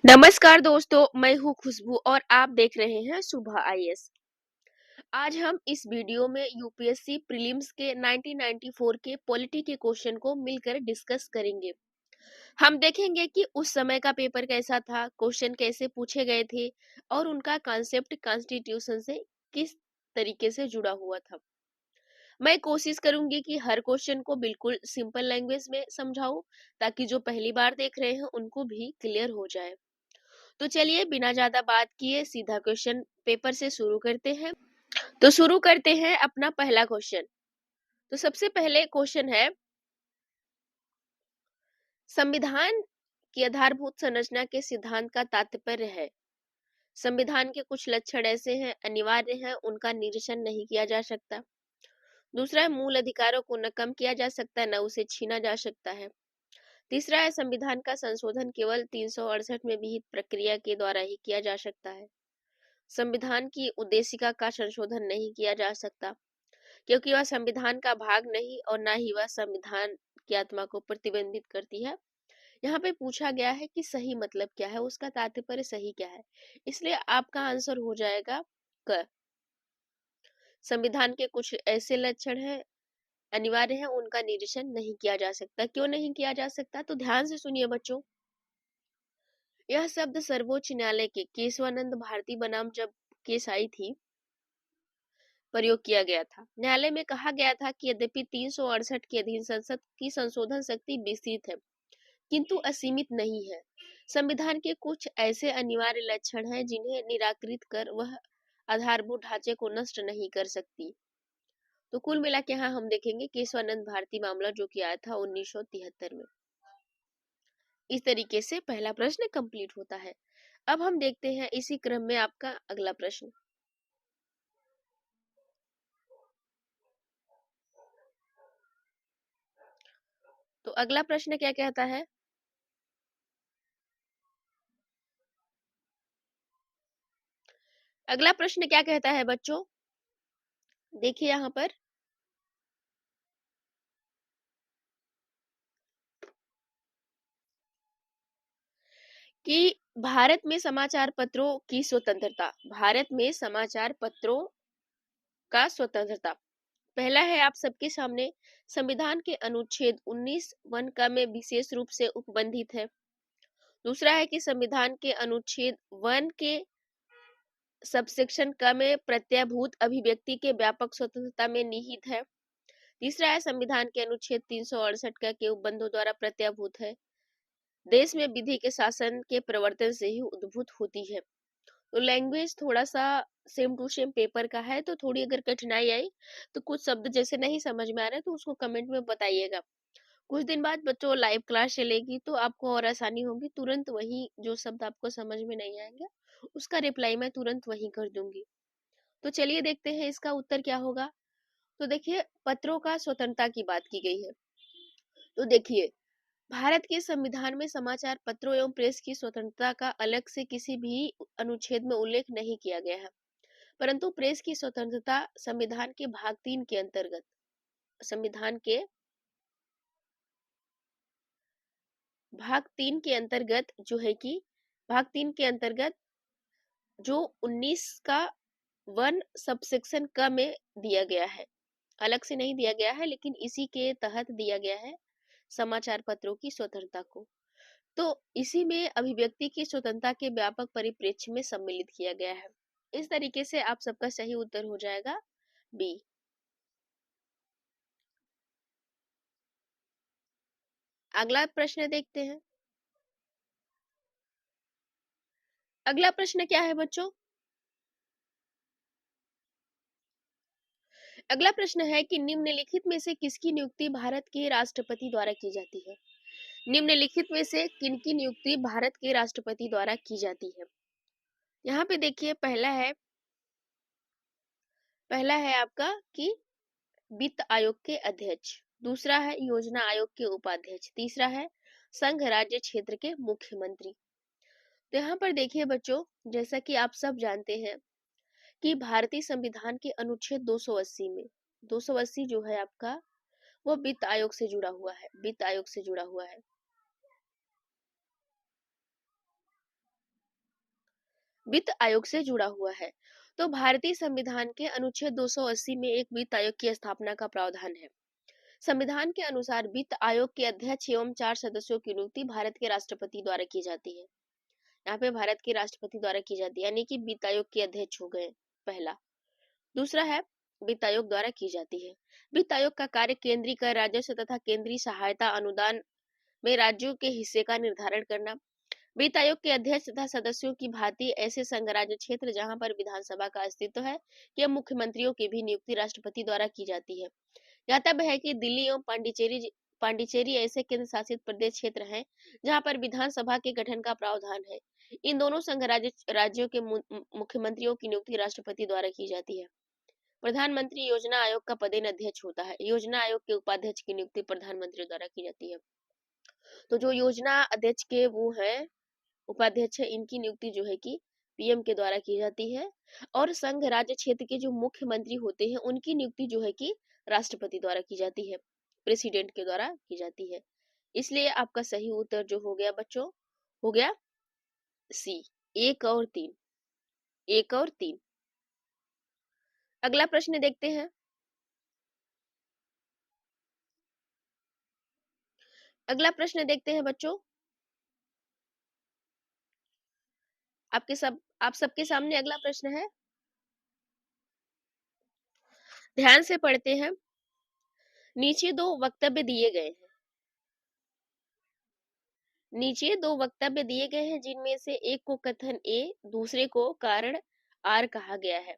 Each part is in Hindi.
नमस्कार दोस्तों, मैं हूँ खुशबू और आप देख रहे हैं सुबह आईएएस। आज हम इस वीडियो में यूपीएससी प्रीलिम्स के 1994 के पॉलिटी के क्वेश्चन को मिलकर डिस्कस करेंगे। हम देखेंगे कि उस समय का पेपर कैसा था, क्वेश्चन कैसे पूछे गए थे और उनका कॉन्सेप्ट कॉन्स्टिट्यूशन से किस तरीके से जुड़ा हुआ था। मैं कोशिश करूंगी कि हर क्वेश्चन को बिल्कुल सिंपल लैंग्वेज में समझाऊं ताकि जो पहली बार देख रहे हैं उनको भी क्लियर हो जाए। तो चलिए बिना ज्यादा बात किए सीधा क्वेश्चन पेपर से शुरू करते हैं। तो शुरू करते हैं अपना पहला क्वेश्चन। तो सबसे पहले क्वेश्चन है, संविधान की आधारभूत संरचना के सिद्धांत का तात्पर्य है। संविधान के कुछ लक्षण ऐसे हैं, अनिवार्य हैं, उनका निरीक्षण नहीं किया जा सकता। दूसरा है, मूल अधिकारों को न कम किया जा सकता न उसे छीना जा सकता है। तीसरा है, संविधान का संशोधन केवल 368 में विहित प्रक्रिया के द्वारा ही किया जा सकता है। संविधान की उद्देशिका का संशोधन नहीं किया जा सकता क्योंकि वह संविधान का भाग नहीं और ना ही वह संविधान की आत्मा को प्रतिबंधित करती है। यहाँ पे पूछा गया है कि सही मतलब क्या है, उसका तात्पर्य सही क्या है, इसलिए आपका आंसर हो जाएगा क। संविधान के कुछ ऐसे लक्षण हैं, अनिवार्य है, उनका निरीक्षण नहीं किया जा सकता। क्यों नहीं किया जा सकता? तो ध्यान से सुनिए बच्चों। यह शब्द सर्वोच्च न्यायालय के केशवानंद भारती बनाम जब केस आई थी प्रयोग किया गया था। न्यायालय में कहा गया था कि यद्यपि 368 के अधीन संसद की संशोधन शक्ति विस्तृत है किंतु असीमित नहीं है। संविधान के कुछ ऐसे अनिवार्य लक्षण हैं जिन्हें निराकृत कर वह आधारभूत ढांचे को नष्ट नहीं कर सकती। तो कुल मिला के यहाँ हम देखेंगे केशवानंद भारती मामला जो कि आया था 1973 में। इस तरीके से पहला प्रश्न कंप्लीट होता है। अब हम देखते हैं इसी क्रम में आपका अगला प्रश्न। तो अगला प्रश्न क्या कहता है? अगला प्रश्न क्या कहता है बच्चों? देखिए यहाँ पर कि भारत में समाचार पत्रों की स्वतंत्रता, भारत में समाचार पत्रों का स्वतंत्रता। पहला है आप सबके सामने, संविधान के अनुच्छेद 19(1) क में विशेष रूप से उपबंधित है। दूसरा है कि संविधान के अनुच्छेद 1 के सबसेक्शन क में प्रत्ययभूत अभिव्यक्ति के व्यापक स्वतंत्रता में निहित है। तीसरा है संविधान के अनुच्छेद 368 क के उपबंधों द्वारा प्रत्ययभूत है। देश में विधि के शासन के प्रवर्तन से ही उद्भूत होती है। तो लैंग्वेज थोड़ा सा सेम टू सेम पेपर का है, तो थोड़ी अगर कठिनाई आई तो कुछ शब्द जैसे नहीं समझ में आ रहे तो उसको कमेंट में बताइएगा। कुछ दिन बाद बच्चों लाइव क्लास चलेगी तो आपको और आसानी होगी, तुरंत वही जो शब्द आपको समझ में नहीं आएंगे उसका रिप्लाई मैं तुरंत वही कर दूंगी। तो चलिए देखते हैं इसका उत्तर क्या होगा। तो देखिए, पत्रों का स्वतंत्रता की बात की गई है। तो देखिए, भारत के संविधान में समाचार पत्रों एवं प्रेस की स्वतंत्रता का अलग से किसी भी अनुच्छेद में उल्लेख नहीं किया गया है, परंतु प्रेस की स्वतंत्रता संविधान के भाग 3 के अंतर्गत, संविधान के भाग 3 के अंतर्गत जो है कि भाग 3 के अंतर्गत जो 19 का 1 सबसेक्शन क में दिया गया है, अलग से नहीं दिया गया है लेकिन इसी के तहत दिया गया है समाचार पत्रों की स्वतंत्रता को। तो इसी में अभिव्यक्ति की स्वतंत्रता के व्यापक परिप्रेक्ष्य में सम्मिलित किया गया है। इस तरीके से आप सबका सही उत्तर हो जाएगा बी। अगला प्रश्न देखते हैं। अगला प्रश्न क्या है बच्चों? अगला प्रश्न है कि निम्नलिखित में से किसकी नियुक्ति भारत के राष्ट्रपति द्वारा की जाती है? निम्नलिखित में से किनकी नियुक्ति भारत के राष्ट्रपति द्वारा की जाती है? यहाँ पे देखिए, पहला है आपका कि वित्त आयोग के अध्यक्ष, दूसरा है योजना आयोग के उपाध्यक्ष, तीसरा है संघ राज्य क्षेत्र के मुख्यमंत्री। तो यहाँ पर देखिए बच्चों, जैसा कि आप सब जानते हैं कि भारतीय संविधान के अनुच्छेद 280 में 280 जो है आपका वो वित्त आयोग से जुड़ा हुआ है, वित्त आयोग से जुड़ा हुआ है। वित्त आयोग से जुड़ा हुआ है। तो भारतीय संविधान के अनुच्छेद 280 में एक वित्त आयोग की स्थापना का प्रावधान है। संविधान के अनुसार वित्त आयोग के अध्यक्ष एवं 4 सदस्यों की नियुक्ति भारत के राष्ट्रपति द्वारा की जाती है। यहाँ पे भारत के राष्ट्रपति द्वारा की जाती है, यानी कि वित्त आयोग के अध्यक्ष हो गए पहला। दूसरा है वित्त आयोग द्वारा की जाती है। वित्त आयोग का कार्य केंद्रीय कर राजस्व तथा केंद्रीय सहायता अनुदान में राज्यों के हिस्से का निर्धारण करना। वित्त आयोग के अध्यक्ष तथा सदस्यों की भांति ऐसे संघ राज्य क्षेत्र जहां पर विधानसभा का अस्तित्व है या मुख्यमंत्रियों की भी नियुक्ति राष्ट्रपति द्वारा की जाती है। ज्ञातव्य है कि दिल्ली एवं पांडिचेरी ऐसे केंद्र शासित प्रदेश क्षेत्र हैं जहां पर विधानसभा के गठन का प्रावधान है। इन दोनों संघ राज्यों के मुख्यमंत्रियों की नियुक्ति राष्ट्रपति द्वारा की जाती है। प्रधानमंत्री योजना आयोग का पदेन अध्यक्ष होता है। योजना आयोग के उपाध्यक्ष की नियुक्ति प्रधानमंत्री द्वारा की जाती है। तो जो योजना अध्यक्ष के वो है उपाध्यक्ष है, इनकी नियुक्ति जो है कि पीएम के द्वारा की जाती है। और संघ राज्य क्षेत्र के जो मुख्यमंत्री होते हैं उनकी नियुक्ति जो है कि राष्ट्रपति द्वारा की जाती है, प्रेसिडेंट के द्वारा की जाती है। इसलिए आपका सही उत्तर जो हो गया बच्चों, हो गया सी, 1 और 3। 1 और 3। अगला प्रश्न देखते हैं। अगला प्रश्न देखते हैं बच्चों। आप सबके सामने अगला प्रश्न है, ध्यान से पढ़ते हैं। नीचे दो वक्तव्य दिए गए हैं। नीचे दो वक्तव्य दिए गए हैं जिनमें से एक को कथन ए, दूसरे को कारण आर कहा गया है।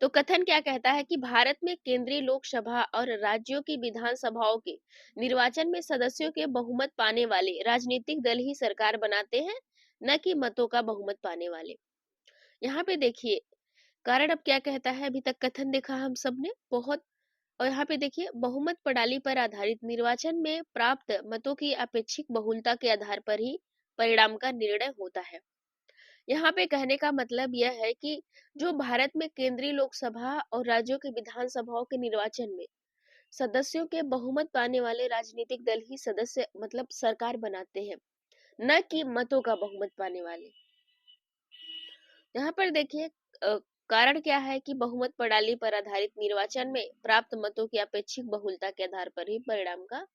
तो कथन क्या कहता है कि भारत में केंद्रीय लोकसभा और राज्यों की विधानसभाओं के निर्वाचन में सदस्यों के बहुमत पाने वाले राजनीतिक दल ही सरकार बनाते हैं, न कि मतों का बहुमत पाने वाले। यहाँ पे देखिए कारण अब क्या कहता है, अभी तक कथन देखा हम सबने बहुत, और यहाँ पे देखिए बहुमत प्रणाली पर आधारित निर्वाचन में प्राप्त मतों की अपेक्षिक बहुलता के आधार पर ही परिणाम का निर्णय होता है। यहाँ पे कहने का मतलब यह है कि जो भारत में केंद्रीय लोकसभा और राज्यों के विधानसभाओं के निर्वाचन में सदस्यों के बहुमत पाने वाले राजनीतिक दल ही सदस्य मतलब सरकार बनाते हैं, न कि मतों का बहुमत पाने वाले। यहाँ पर देखिए कारण क्या है कि बहुमत प्रणाली पर आधारित निर्वाचन में प्राप्त मतों की अपेक्षिक बहुलता के आधार पर ही परिणाम का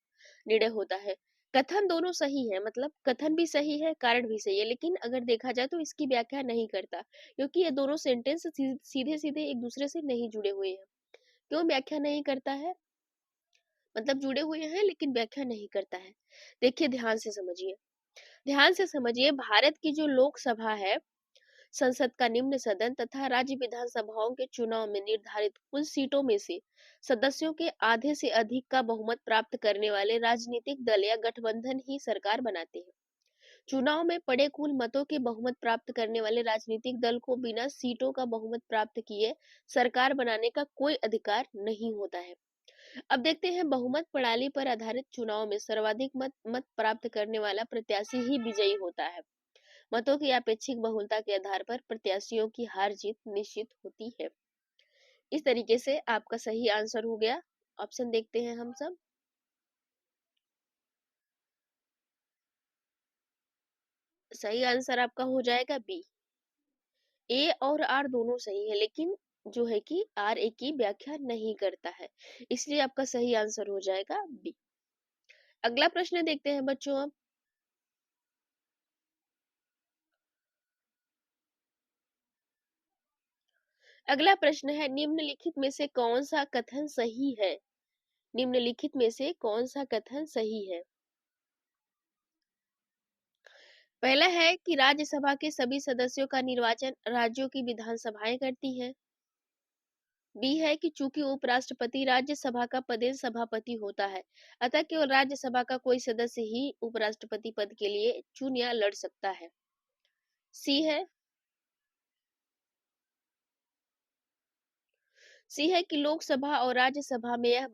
निर्णय होता है। कथन दोनों सही है, मतलब कथन भी सही है, कारण भी सही है, लेकिन अगर देखा जाए तो इसकी व्याख्या नहीं करता, क्योंकि ये दोनों सेंटेंस सीधे सीधे एक दूसरे से नहीं जुड़े हुए हैं। क्यों व्याख्या नहीं करता है, मतलब जुड़े हुए हैं लेकिन व्याख्या नहीं करता है। देखिए ध्यान से समझिए, ध्यान से समझिए। भारत की जो लोकसभा है, संसद का निम्न सदन तथा राज्य विधानसभाओं के चुनाव में निर्धारित कुल सीटों में से सदस्यों के आधे से अधिक का बहुमत प्राप्त करने वाले राजनीतिक दल या गठबंधन ही सरकार बनाते हैं। चुनाव में पड़े कुल मतों के बहुमत प्राप्त करने वाले राजनीतिक दल को बिना सीटों का बहुमत प्राप्त किए सरकार बनाने का कोई अधिकार नहीं होता है। अब देखते हैं, बहुमत प्रणाली पर आधारित चुनाव में सर्वाधिक मत प्राप्त करने वाला प्रत्याशी ही विजयी होता है। मतों की अपेक्षिक बहुलता के आधार पर प्रत्याशियों की हार जीत निश्चित होती है। इस तरीके से आपका सही आंसर हो गया। ऑप्शन देखते हैं हम सब। सही आंसर आपका हो जाएगा बी। ए और आर दोनों सही है, लेकिन जो है कि आर ए की व्याख्या नहीं करता है, इसलिए आपका सही आंसर हो जाएगा बी। अगला प्रश्न देखते हैं बच्चों अब। अगला प्रश्न है, निम्नलिखित में से कौन सा कथन सही है? निम्नलिखित में से कौन सा कथन सही है? पहला है कि राज्यसभा के सभी सदस्यों का निर्वाचन राज्यों की विधानसभाएं करती हैं। बी है कि चूंकि उपराष्ट्रपति राज्यसभा का पदेन सभापति होता है, अतः केवल राज्यसभा का कोई सदस्य ही उपराष्ट्रपति पद के लिए चुन या लड़ सकता है। सी है कि लोकसभा और राज्यसभा में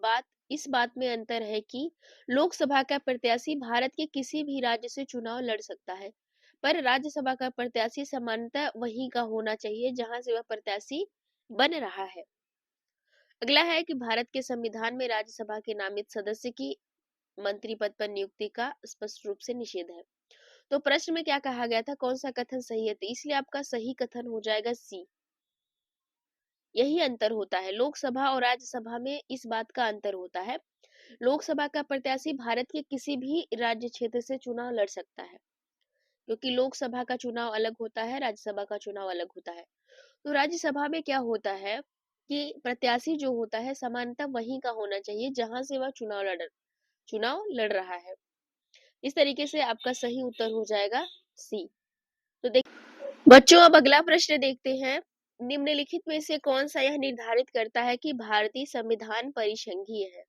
इस बात में अंतर है कि लोकसभा का प्रत्याशी भारत के किसी भी राज्य से चुनाव लड़ सकता है, पर राज्यसभा का प्रत्याशी सामान्यतः वहीं का होना चाहिए जहां से वह प्रत्याशी बन रहा है। अगला है कि भारत के संविधान में राज्यसभा के नामित सदस्य की मंत्री पद पर नियुक्ति का स्पष्ट रूप से निषेध है। तो प्रश्न में क्या कहा गया था, कौन सा कथन सही है, तो इसलिए आपका सही कथन हो जाएगा सी। यही अंतर होता है, लोकसभा और राज्यसभा में इस बात का अंतर होता है। लोकसभा का प्रत्याशी भारत के किसी भी राज्य क्षेत्र से चुनाव लड़ सकता है, क्योंकि लोकसभा का चुनाव अलग होता है, राज्यसभा का चुनाव अलग होता है। तो राज्यसभा में क्या होता है कि प्रत्याशी जो होता है सामान्यतः वहीं का होना चाहिए जहां से वह चुनाव लड़ रहा है। इस तरीके से आपका सही उत्तर हो जाएगा सी। तो देख बच्चों, अब अगला प्रश्न देखते हैं। निम्नलिखित में से कौन सा यह निर्धारित करता है कि भारतीय संविधान परिसंघीय है?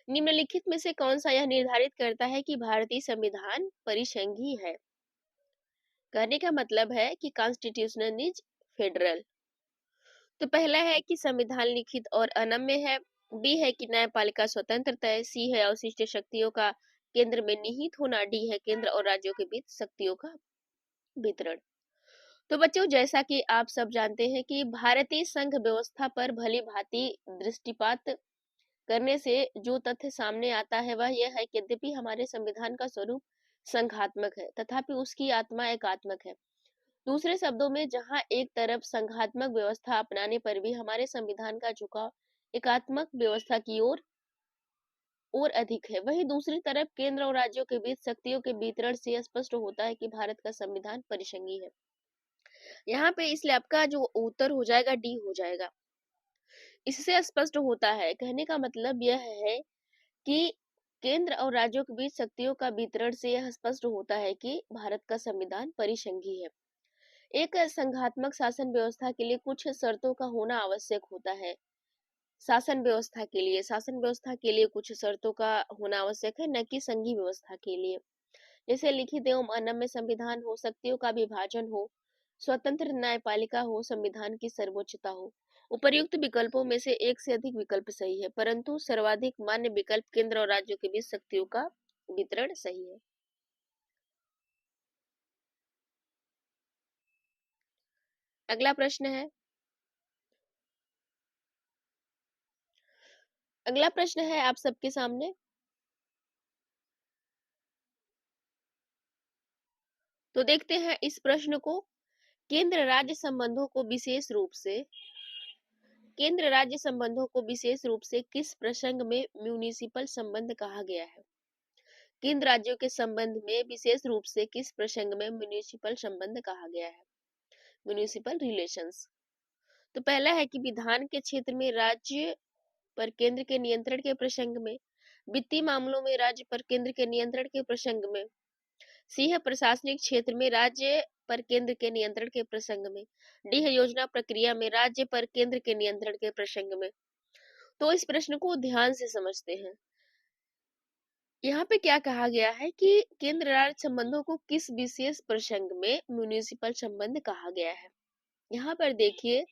निम्नलिखित में से कौन सा यह निर्धारित करता है कि भारतीय संविधान परिसंघीय है? कहने का मतलब है कि कॉन्स्टिट्यूशनल इज फेडरल। तो पहला है कि संविधान लिखित और अनम्य है। बी है कि न्यायपालिका स्वतंत्रता है। सी है अवशिष्ट शक्तियों का केंद्र में निहित होना। डी है केंद्र और राज्यों के बीच शक्तियों का वितरण। तो बच्चों, जैसा कि आप सब जानते हैं कि भारतीय संघ व्यवस्था पर भली भांति दृष्टिपात करने से जो तथ्य सामने आता है वह यह है कि यद्यपि हमारे संविधान का स्वरूप संघात्मक है, तथापि उसकी आत्मा एकात्मक है। दूसरे शब्दों में, जहां एक तरफ संघात्मक व्यवस्था अपनाने पर भी हमारे संविधान का झुकाव एकात्मक व्यवस्था की ओर अधिक है, वहीं दूसरी तरफ केंद्र और राज्यों के बीच शक्तियों के वितरण से स्पष्ट होता है कि भारत का संविधान परिसंघीय है। यहाँ पे इसलिए आपका जो उत्तर हो जाएगा डी हो जाएगा। इससे स्पष्ट होता है, कहने का मतलब यह है कि केंद्र और राज्यों के बीच शक्तियों का वितरण से यह स्पष्ट होता है कि भारत का संविधान परिसंघीय है। एक संघात्मक शासन व्यवस्था के लिए कुछ शर्तों का होना आवश्यक होता है। शासन व्यवस्था के लिए कुछ शर्तों का होना आवश्यक है, न कि संघीय व्यवस्था के लिए। जैसे लिखित एवं अनम्य संविधान हो, शक्तियों का विभाजन हो, स्वतंत्र न्यायपालिका हो, संविधान की सर्वोच्चता हो। उपर्युक्त विकल्पों में से एक से अधिक विकल्प सही है, परंतु सर्वाधिक मान्य विकल्प केंद्र और राज्यों के बीच शक्तियों का वितरण सही है। अगला प्रश्न है आप सबके सामने। तो देखते हैं इस प्रश्न को। केंद्र राज्य संबंधों को विशेष रूप से किस प्रसंग में म्युनिसिपल संबंध कहा गया है? केंद्र राज्यों के संबंध में विशेष रूप से किस प्रसंग में म्युनिसिपल संबंध कहा गया है? Municipal relations. तो पहला है कि विधान के क्षेत्र में राज्य पर केंद्र के नियंत्रण के प्रसंग में। वित्तीय मामलों में राज्य पर केंद्र के नियंत्रण के प्रसंग में। सी है प्रशासनिक क्षेत्र में राज्य पर केंद्र के नियंत्रण के प्रसंग में। डी है योजना प्रक्रिया में राज्य पर केंद्र के नियंत्रण के प्रसंग में। तो इस प्रश्न को ध्यान से समझते हैं। यहाँ पे क्या कहा गया है कि केंद्र राज्य संबंधों को किस विशेष प्रसंग में म्युनिसिपल संबंध कहा गया है। यहाँ पर देखिए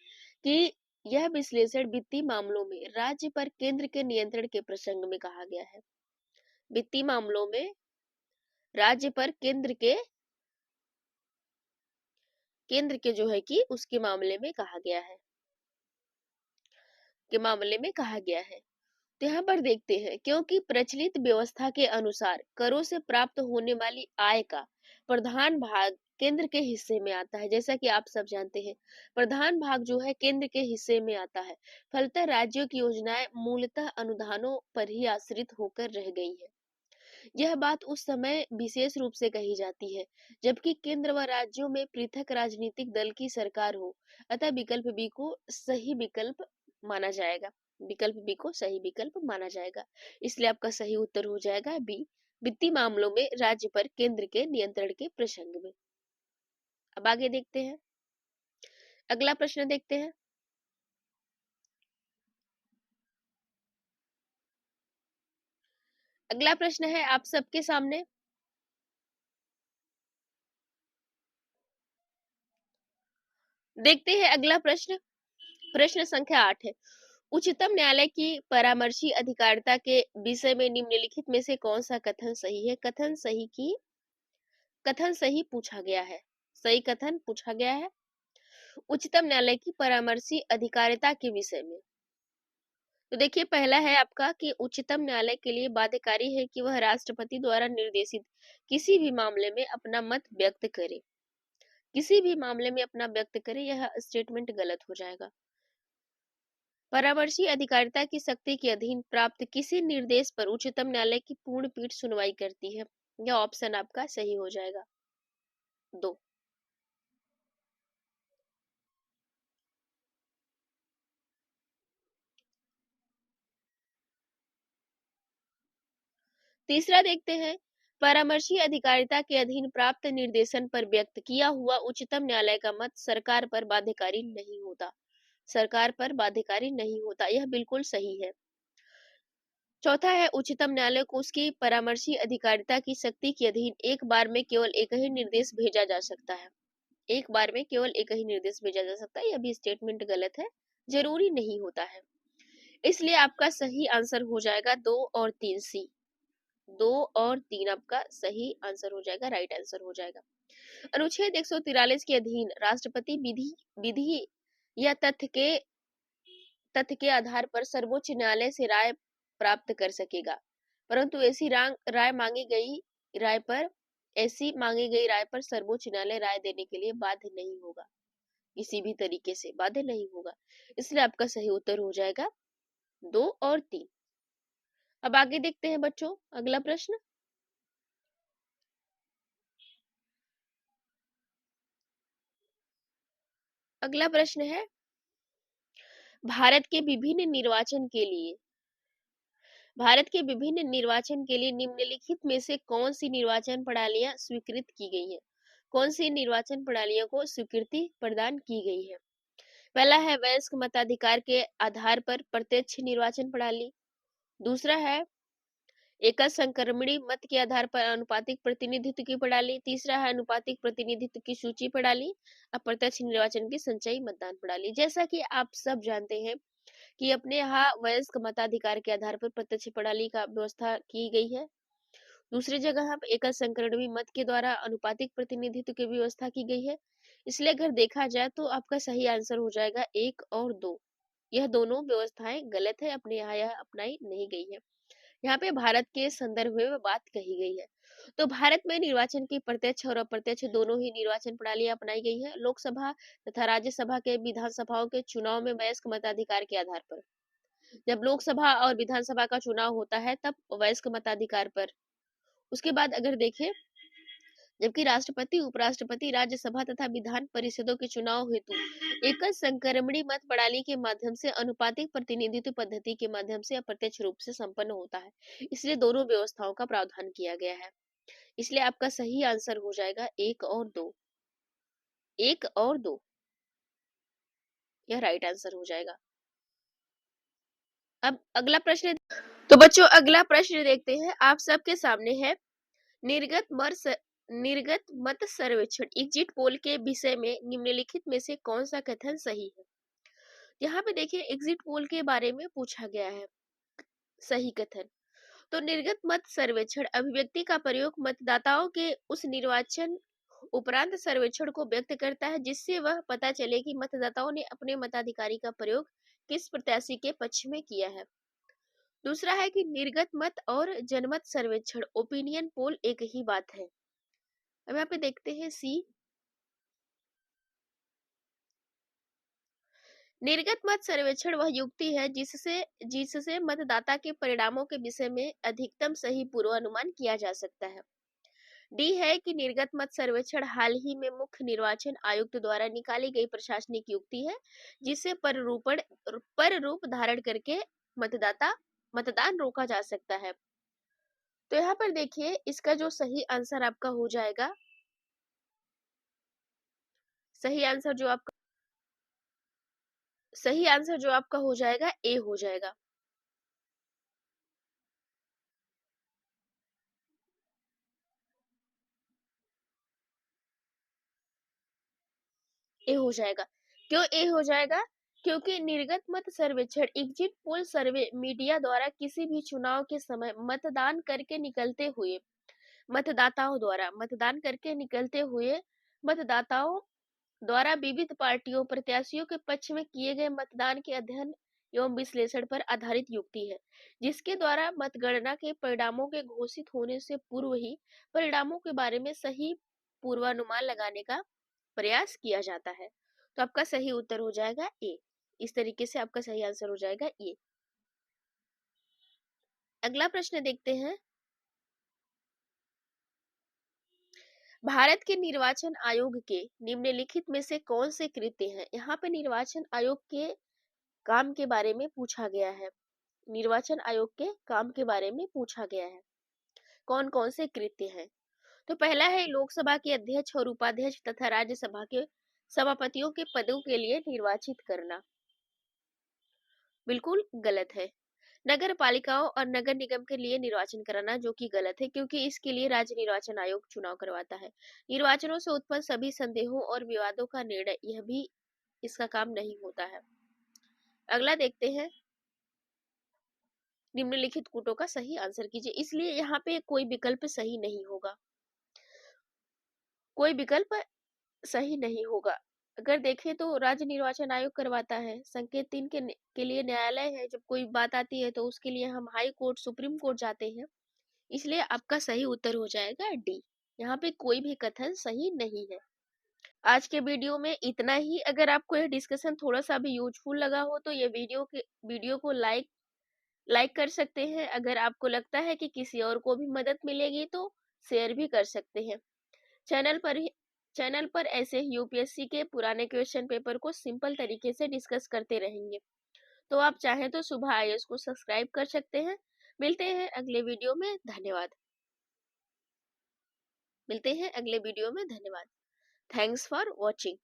कि यह विश्लेषण वित्तीय मामलों में राज्य पर केंद्र के नियंत्रण के प्रसंग में कहा गया है। वित्तीय मामलों में राज्य पर केंद्र के जो है कि उसके मामले में कहा गया है तो यहाँ पर देखते हैं, क्योंकि प्रचलित व्यवस्था के अनुसार करों से प्राप्त होने वाली आय का प्रधान भाग केंद्र के हिस्से में आता है। जैसा कि आप सब जानते हैं, प्रधान भाग जो है केंद्र के हिस्से में आता है। फलतः राज्यों की योजनाएं मूलतः अनुदानों पर ही आश्रित होकर रह गई है। यह बात उस समय विशेष रूप से कही जाती है जबकि केंद्र व राज्यों में पृथक राजनीतिक दल की सरकार हो। अतः विकल्प बी को सही विकल्प माना जाएगा। इसलिए आपका सही उत्तर हो जाएगा बी, वित्तीय मामलों में राज्य पर केंद्र के नियंत्रण के प्रसंग में। अब आगे देखते हैं, अगला प्रश्न देखते हैं। अगला प्रश्न है आप सबके सामने। देखते हैं अगला प्रश्न। प्रश्न संख्या 8 है, उच्चतम न्यायालय की परामर्शी अधिकारिता के विषय में निम्नलिखित में से कौन सा कथन सही है? कथन सही पूछा गया है। सही कथन पूछा गया है। उच्चतम न्यायालय की परामर्शी अधिकारिता के विषय में तो देखिए, पहला है आपका कि उच्चतम न्यायालय के लिए बाध्यकारी है कि वह राष्ट्रपति द्वारा निर्देशित किसी भी मामले में अपना मत व्यक्त करे। किसी भी मामले में अपना व्यक्त करे, यह स्टेटमेंट गलत हो जाएगा। परामर्शी अधिकारिता की शक्ति के अधीन प्राप्त किसी निर्देश पर उच्चतम न्यायालय की पूर्ण पीठ सुनवाई करती है। यह ऑप्शन आपका सही हो जाएगा, 2। तीसरा देखते हैं, परामर्शी अधिकारिता के अधीन प्राप्त निर्देशन पर व्यक्त किया हुआ उच्चतम न्यायालय का मत सरकार पर बाध्यकारी नहीं होता। सरकार पर बाध्यकारी नहीं होता, यह बिल्कुल सही है। चौथा है, उच्चतम न्यायालय को उसकी परामर्शी अधिकारिता की शक्ति के अधीन एक बार में केवल एक ही निर्देश भेजा जा सकता है। एक बार में केवल एक ही निर्देश भेजा जा सकता है, यह भी स्टेटमेंट गलत है, जरूरी नहीं होता है। इसलिए आपका सही आंसर हो जाएगा 2 और 3 सी। 2 और 3 आपका सही आंसर हो जाएगा, राइट आंसर हो जाएगा। अनुच्छेद 143 के अधीन राष्ट्रपति विधि विधि या तथ्य के आधार पर सर्वोच्च न्यायालय से राय प्राप्त कर सकेगा, परंतु ऐसी मांगी गई राय पर सर्वोच्च न्यायालय राय देने के लिए बाध्य नहीं होगा, किसी भी तरीके से बाध्य नहीं होगा। इसलिए आपका सही उत्तर हो जाएगा 2 और 3। अब आगे देखते हैं बच्चों, अगला प्रश्न। अगला प्रश्न है, भारत के विभिन्न निर्वाचन के लिए निम्नलिखित में से कौन सी निर्वाचन प्रणालियां स्वीकृत की गई हैं? कौन सी निर्वाचन प्रणालियों को स्वीकृति प्रदान की गई है? पहला है वयस्क मताधिकार के आधार पर प्रत्यक्ष निर्वाचन प्रणाली। दूसरा है एकल संक्रमणी मत के आधार पर अनुपातिक प्रतिनिधित्व की प्रणाली। तीसरा है अनुपातिक प्रतिनिधित्व की सूची प्रणाली। अप्रत्यक्ष निर्वाचन की संचयी मतदान प्रणाली। जैसा कि आप सब जानते हैं कि अपने यहाँ वयस्क मताधिकार के आधार पर प्रत्यक्ष प्रणाली का व्यवस्था की गई है। दूसरी जगह पर एकल संक्रमणी मत के द्वारा अनुपातिक प्रतिनिधित्व की व्यवस्था की गई है। इसलिए अगर देखा जाए तो आपका सही आंसर हो जाएगा 1 और 2। यह दोनों व्यवस्थाएं गलत है, अपने यहाँ यह अपनाई नहीं गई है। यहाँ पे भारत के संदर्भ में बात कही गई है। तो भारत में निर्वाचन की प्रत्यक्ष और अप्रत्यक्ष दोनों ही निर्वाचन प्रणालियां अपनाई गई है। लोकसभा तथा राज्यसभा के विधानसभाओं के चुनाव में वयस्क मताधिकार के आधार पर, जब लोकसभा और विधानसभा का चुनाव होता है तब वयस्क मताधिकार पर। उसके बाद अगर देखें, जबकि राष्ट्रपति, उपराष्ट्रपति, राज्यसभा तथा विधान परिषदों के चुनाव हेतु एकल संक्रमणी मत प्रणाली के माध्यम से अनुपातिक प्रतिनिधित्व पद्धति के माध्यम से अप्रत्यक्ष रूप से संपन्न होता है। इसलिए दोनों व्यवस्थाओं का प्रावधान किया गया है। इसलिए आपका सही आंसर हो जाएगा 1 और 2। 1 और 2 यह राइट आंसर हो जाएगा। अब अगला प्रश्न, तो बच्चों अगला प्रश्न देखते हैं, आप सबके सामने है निर्गत मत सर्वेक्षण एग्जिट पोल के विषय में निम्नलिखित में से कौन सा कथन सही है? यहाँ पे देखिए एग्जिट पोल के बारे में पूछा गया है सही कथन। तो निर्गत मत सर्वेक्षण अभिव्यक्ति का प्रयोग मतदाताओं के उस निर्वाचन उपरांत सर्वेक्षण को व्यक्त करता है जिससे वह पता चले कि मतदाताओं ने अपने मताधिकारी का प्रयोग किस प्रत्याशी के पक्ष में किया है। दूसरा है कि निर्गत मत और जनमत सर्वेक्षण ओपिनियन पोल एक ही बात है। अब यहाँ पे देखते हैं सी, निर्गत मत सर्वेक्षण वह युक्ति है जिससे मतदाता के परिणामों के विषय में अधिकतम सही पूर्वानुमान किया जा सकता है। डी है कि निर्गत मत सर्वेक्षण हाल ही में मुख्य निर्वाचन आयुक्त द्वारा निकाली गई प्रशासनिक युक्ति है जिससे पर रूप धारण करके मतदान रोका जा सकता है। तो यहाँ पर देखिए इसका जो सही आंसर आपका हो जाएगा, सही आंसर जो आपका हो जाएगा ए हो जाएगा। ए हो जाएगा। क्यों ए हो जाएगा? क्योंकि निर्गत मत सर्वेक्षण एग्जिट पोल सर्वे मीडिया द्वारा किसी भी चुनाव के समय मतदान करके निकलते हुए मतदाताओं द्वारा विविध पार्टियों प्रत्याशियों के पक्ष में किए गए मतदान के अध्ययन एवं विश्लेषण पर आधारित युक्ति है, जिसके द्वारा मतगणना के परिणामों के घोषित होने से पूर्व ही परिणामों के बारे में सही पूर्वानुमान लगाने का प्रयास किया जाता है। तो आपका सही उत्तर हो जाएगा ए। इस तरीके से आपका सही आंसर हो जाएगा ए। अगला प्रश्न देखते हैं। भारत के निर्वाचन आयोग के निम्नलिखित में से कौन से कृत्य हैं? यहाँ पे निर्वाचन आयोग के काम के बारे में पूछा गया है। निर्वाचन आयोग के काम के बारे में पूछा गया है। कौन कौन से कृत्य हैं? तो पहला है लोकसभा के अध्यक्ष और उपाध्यक्ष तथा राज्यसभा के सभापतियों के पदों के लिए निर्वाचित करना। बिल्कुल गलत है। नगर पालिकाओं और नगर निगम के लिए निर्वाचन कराना, जो कि गलत है, क्योंकि इसके लिए राज्य निर्वाचन आयोग चुनाव करवाता है। निर्वाचनों से उत्पन्न सभी संदेहों और विवादों का निर्णय यह भी इसका काम नहीं होता है। अगला देखते हैं। निम्नलिखित कूटों का सही आंसर कीजिए। इसलिए यहाँ पे कोई विकल्प सही नहीं होगा, कोई विकल्प सही नहीं होगा। अगर देखें तो राज्य निर्वाचन आयोग करवाता है। संकेत 3 के लिए न्यायालय है। जब कोई बात आती है तो उसके लिए हम हाई कोर्ट, सुप्रीम कोर्ट जाते हैं। इसलिए आपका सही उत्तर हो जाएगा डी। यहाँ पे कोई भी कथन सही नहीं है। आज के वीडियो में इतना ही। अगर आपको यह डिस्कशन थोड़ा सा भी यूजफुल लगा हो तो ये वीडियो को लाइक कर सकते हैं। अगर आपको लगता है कि किसी और को भी मदद मिलेगी तो शेयर भी कर सकते हैं। चैनल पर ऐसे ही यूपीएससी के पुराने क्वेश्चन पेपर को सिंपल तरीके से डिस्कस करते रहेंगे। तो आप चाहें तो सुबह आईएएस को सब्सक्राइब कर सकते हैं। मिलते हैं अगले वीडियो में। धन्यवाद। Thanks for watching.